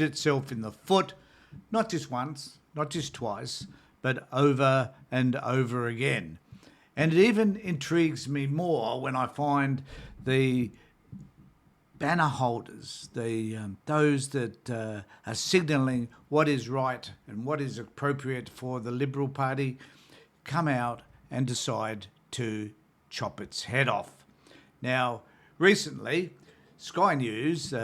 itself in the foot, not just once, not just twice, but over and over again. And it even intrigues me more when I find the banner holders, those that are signalling what is right and what is appropriate for the Liberal Party, come out and decide to chop its head off. Now, recently, Sky News,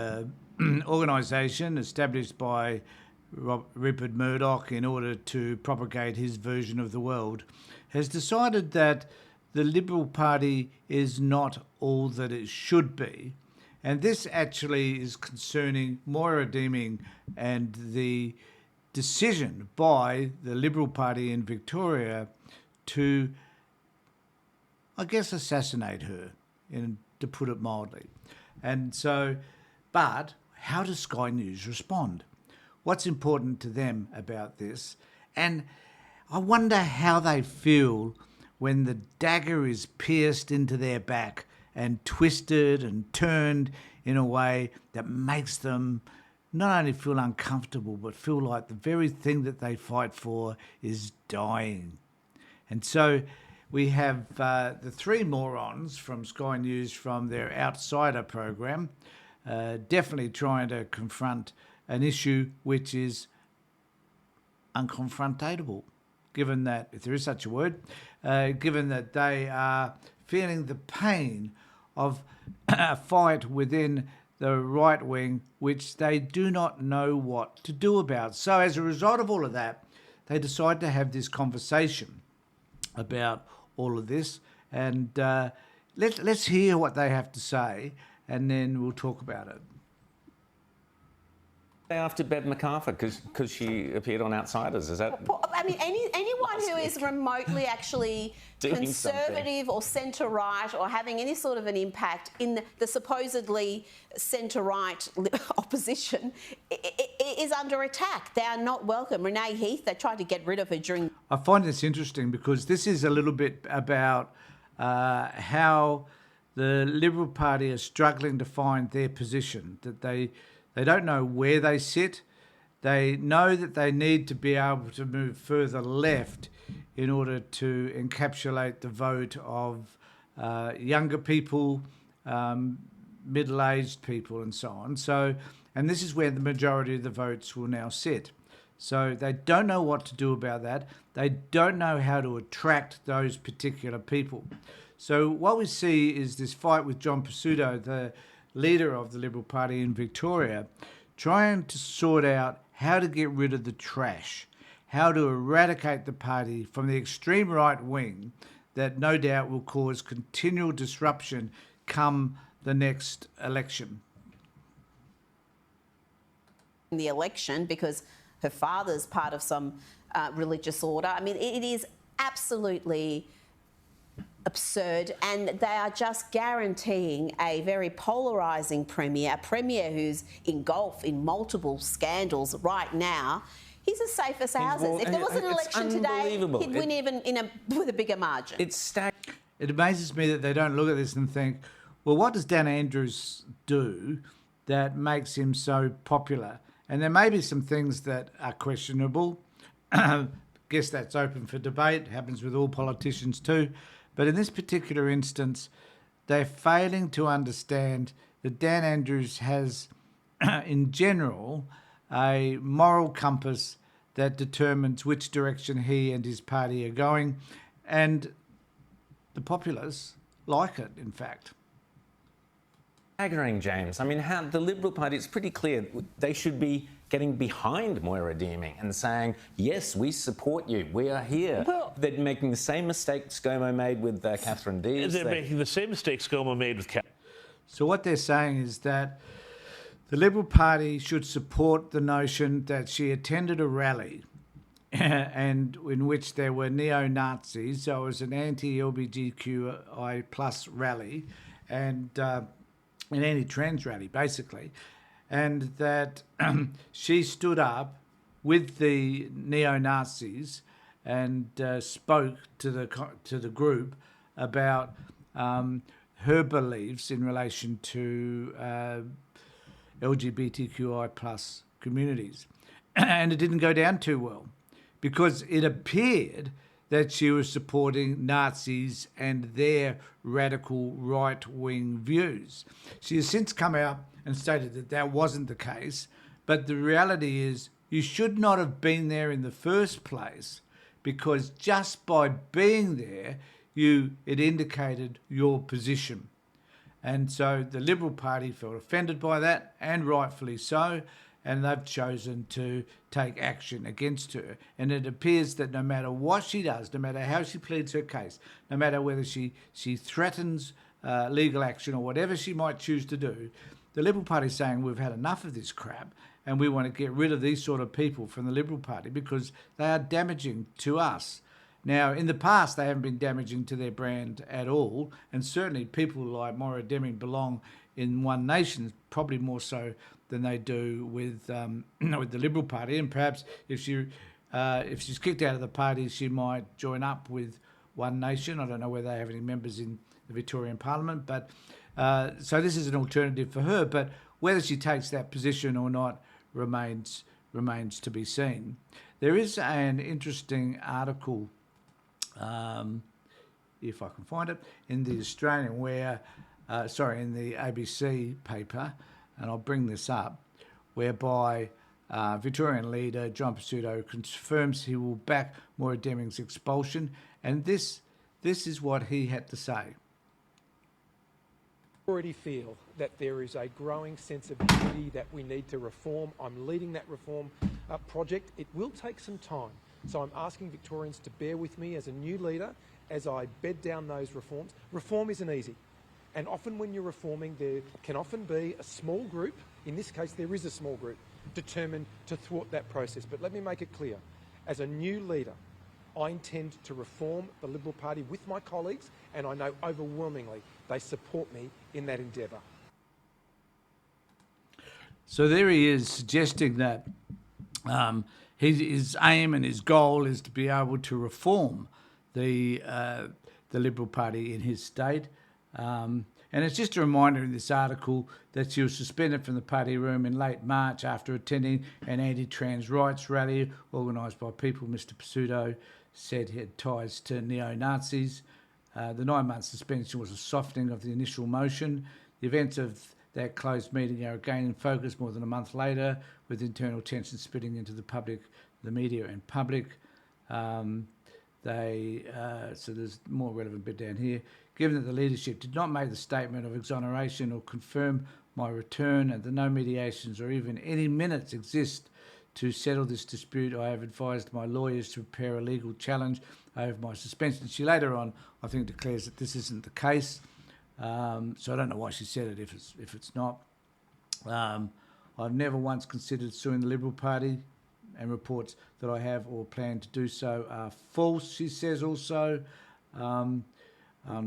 organisation established by Rupert Murdoch in order to propagate his version of the world, has decided that the Liberal Party is not all that it should be. And this actually is concerning Moira Deeming and the decision by the Liberal Party in Victoria to, I guess, assassinate her, to put it mildly. And so, but how does Sky News respond? What's important to them about this? And I wonder how they feel when the dagger is pierced into their back and twisted and turned in a way that makes them not only feel uncomfortable, but feel like the very thing that they fight for is dying. And so we have the three morons from Sky News from their Outsider program, definitely trying to confront an issue which is unconfrontatable, given that, if there is such a word, given that they are feeling the pain of a fight within the right wing, which they do not know what to do about. So as a result of all of that, they decide to have this conversation about all of this. And let's hear what they have to say, and then we'll talk about it. After Bev McArthur, because she appeared on Outsiders, is that? I mean, anyone who is remotely actually conservative or centre-right or having any sort of an impact in the supposedly centre-right opposition is under attack. They are not welcome. Renee Heath, they tried to get rid of her during... I find this interesting because this is a little bit about how the Liberal Party are struggling to find their position, that they don't know where they sit. They know that they need to be able to move further left in order to encapsulate the vote of younger people, middle-aged people and so on. So, and this is where the majority of the votes will now sit. So they don't know what to do about that. They don't know how to attract those particular people. So what we see is this fight with John Pesutto, the leader of the Liberal Party in Victoria, trying to sort out how to get rid of the trash, how to eradicate the party from the extreme right wing that no doubt will cause continual disruption come the next election. The election, because her father's part of some religious order. I mean, it is absolutely absurd, and they are just guaranteeing a very polarising premier, a premier who's engulfed in multiple scandals right now. He's as safe as houses. If there was an election today, he'd win even with a bigger margin. It amazes me that they don't look at this and think, well, what does Dan Andrews do that makes him so popular? And there may be some things that are questionable. Guess that's open for debate. It happens with all politicians too. But in this particular instance, they're failing to understand that Dan Andrews has, in general, a moral compass that determines which direction he and his party are going. And the populace like it, in fact. Staggering, James. I mean, how the Liberal Party, it's pretty clear they should be getting behind Moira Deeming and saying, yes, we support you, we are here. Well, they're making the same mistake ScoMo made with Catherine Dees. They're making the same mistake ScoMo made with Catherine. So what they're saying is that the Liberal Party should support the notion that she attended a rally and in which there were neo-Nazis, so it was an anti-LGBTQI plus rally, and an anti-trans rally, basically, and that she stood up with the neo-Nazis and spoke to the group about her beliefs in relation to LGBTQI plus communities. And it didn't go down too well because it appeared that she was supporting Nazis and their radical right-wing views. She has since come out and stated that that wasn't the case, but the reality is you should not have been there in the first place, because just by being there, it indicated your position. And so the Liberal Party felt offended by that, and rightfully so, and they've chosen to take action against her. And it appears that no matter what she does, no matter how she pleads her case, no matter whether she threatens legal action or whatever she might choose to do, the Liberal Party is saying we've had enough of this crap and we want to get rid of these sort of people from the Liberal Party because they are damaging to us. Now, in the past, they haven't been damaging to their brand at all, and certainly people like Moira Deeming belong in One Nation, probably more so than they do with with the Liberal Party. And perhaps if she's kicked out of the party, she might join up with One Nation. I don't know whether they have any members in the Victorian Parliament, but so this is an alternative for her. But whether she takes that position or not remains to be seen. There is an interesting article, if I can find it, in the Australian in the ABC paper, and I'll bring this up, whereby Victorian leader John Pesutto confirms he will back Moira Deeming's expulsion, and this is what he had to say. I already feel that there is a growing sense of unity that we need to reform. I'm leading that reform project. It will take some time, so I'm asking Victorians to bear with me as a new leader as I bed down those reforms. Reform isn't easy. And often when you're reforming, there can often be a small group, in this case there is a small group, determined to thwart that process. But let me make it clear, as a new leader, I intend to reform the Liberal Party with my colleagues, and I know overwhelmingly they support me in that endeavour. So there he is suggesting that his aim and his goal is to be able to reform the Liberal Party in his state. And it's just a reminder in this article that she was suspended from the party room in late March after attending an anti-trans rights rally organised by people Mr Pesutto said had ties to neo-Nazis. The 9-month suspension was a softening of the initial motion. The events of that closed meeting are again in focus more than a month later, with internal tensions splitting into the media and public. So there's more relevant bit down here. Given that the leadership did not make the statement of exoneration or confirm my return, and that no mediations or even any minutes exist to settle this dispute, I have advised my lawyers to prepare a legal challenge over my suspension. She later on, I think, declares that this isn't the case. So I don't know why she said it if it's not. I've never once considered suing the Liberal Party, and reports that I have or plan to do so are false. She says also on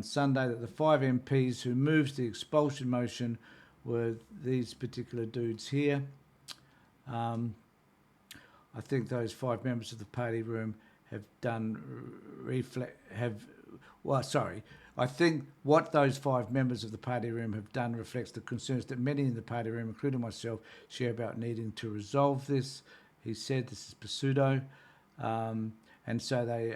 Sunday that the 5 MPs who moved the expulsion motion were these particular dudes here. I think those 5 members of the party room have done I think what those 5 members of the party room have done reflects the concerns that many in the party room, including myself, share about needing to resolve this. He said, this is Pesutto. And so they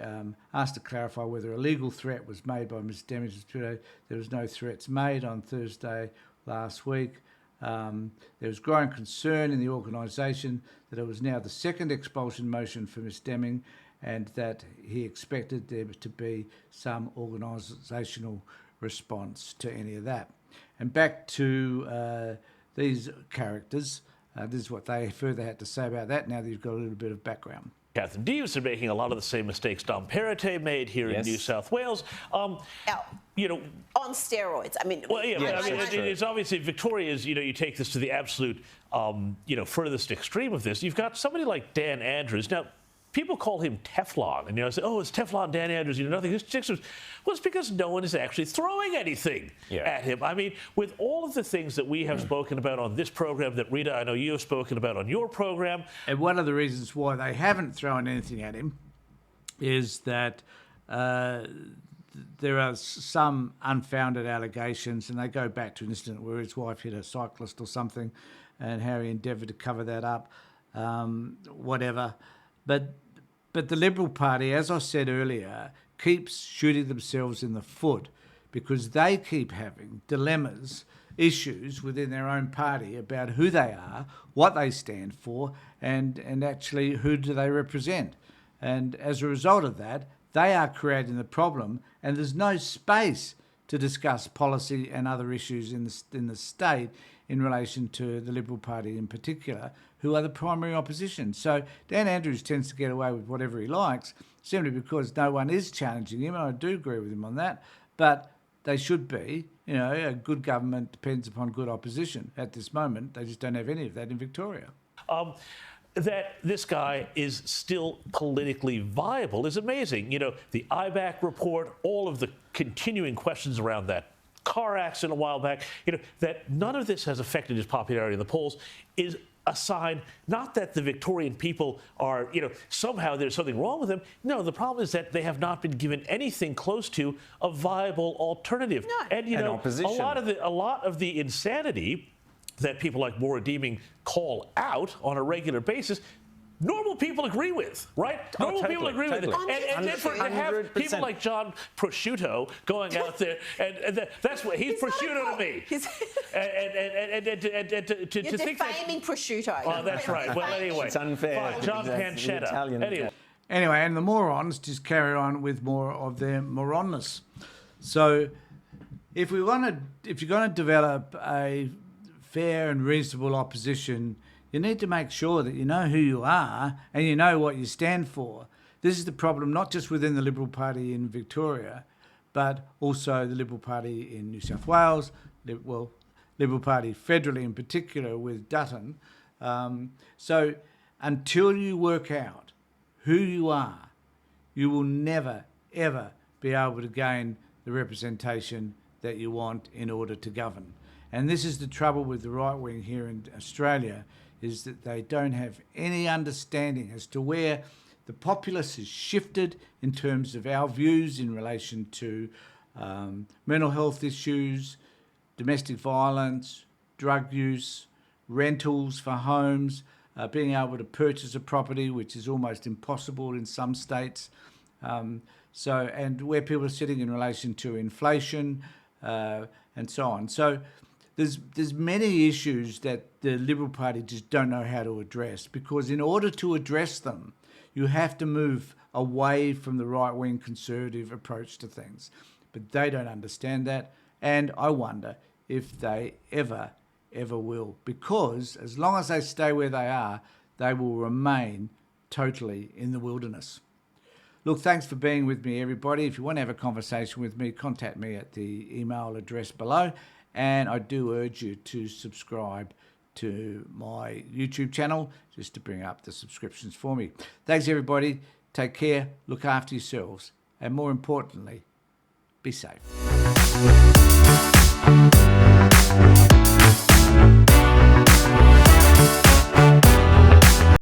asked to clarify whether a legal threat was made by Ms Deeming. There was no threats made on Thursday last week. There was growing concern in the organisation that it was now the 2nd expulsion motion for Ms Deeming, and that he expected there to be some organisational response to any of that. And back to these characters, this is what they further had to say about that, now that you've got a little bit of background. Catherine Deves are making a lot of the same mistakes Dom Perrottet made here in New South Wales. You know, on steroids. I mean, well, yeah, I mean, it's obviously Victoria's. You know, you take this to the absolute, furthest extreme of this. You've got somebody like Dan Andrews now. People call him Teflon, and say, "Oh, it's Teflon Dan Andrews." Nothing. Well, it's because no one is actually throwing anything at him. I mean, with all of the things that we have spoken about on this program, that Rita, I know you have spoken about on your program, and one of the reasons why they haven't thrown anything at him is that there are some unfounded allegations, and they go back to an incident where his wife hit a cyclist or something. and how he endeavoured to cover that up, whatever. But the Liberal Party, as I said earlier, keeps shooting themselves in the foot because they keep having dilemmas, issues within their own party about who they are, what they stand for, and actually who do they represent. And as a result of that, they are creating the problem, and there's no space to discuss policy and other issues in the state in relation to the Liberal Party in particular, who are the primary opposition. So Dan Andrews tends to get away with whatever he likes, simply because no one is challenging him, and I do agree with him on that, but they should be. You know, a good government depends upon good opposition. At this moment, they just don't have any of that in Victoria. That this guy is still politically viable is amazing. You know, the IBAC report, all of the continuing questions around that car accident a while back, you know, that none of this has affected his popularity in the polls is a sign, not that the Victorian people are, you know, somehow there's something wrong with them. No, the problem is that they have not been given anything close to a viable alternative. No. And, you know, opposition. a lot of the insanity that people like Moira Deeming call out on a regular basis, normal people agree with, right? Normal people agree with it. And then to have people like John Prosciutto going out there, and that's what he's prosciutto to me. And to You're think that, defaming prosciutto. oh, that's right. Well, anyway, It's unfair. fine, John Exactly. Pancetta. Italian. Anyway, and the morons just carry on with more of their moronness. So if you're going to develop a fair and reasonable opposition, you need to make sure that you know who you are and you know what you stand for. This is the problem, not just within the Liberal Party in Victoria, but also the Liberal Party in New South Wales, Liberal Party federally in particular with Dutton. So until you work out who you are, you will never, ever be able to gain the representation that you want in order to govern. And this is the trouble with the right wing here in Australia, is that they don't have any understanding as to where the populace has shifted in terms of our views in relation to mental health issues, domestic violence, drug use, rentals for homes, being able to purchase a property, which is almost impossible in some states. And where people are sitting in relation to inflation and so on. So there's many issues that the Liberal Party just don't know how to address, because in order to address them, you have to move away from the right-wing conservative approach to things. But they don't understand that, and I wonder if they ever will, because as long as they stay where they are, they will remain totally in the wilderness. Look, thanks for being with me, everybody. If you want to have a conversation with me, contact me at the email address below. And I do urge you to subscribe to my YouTube channel just to bring up the subscriptions for me. Thanks, everybody. Take care, look after yourselves, and more importantly, be safe.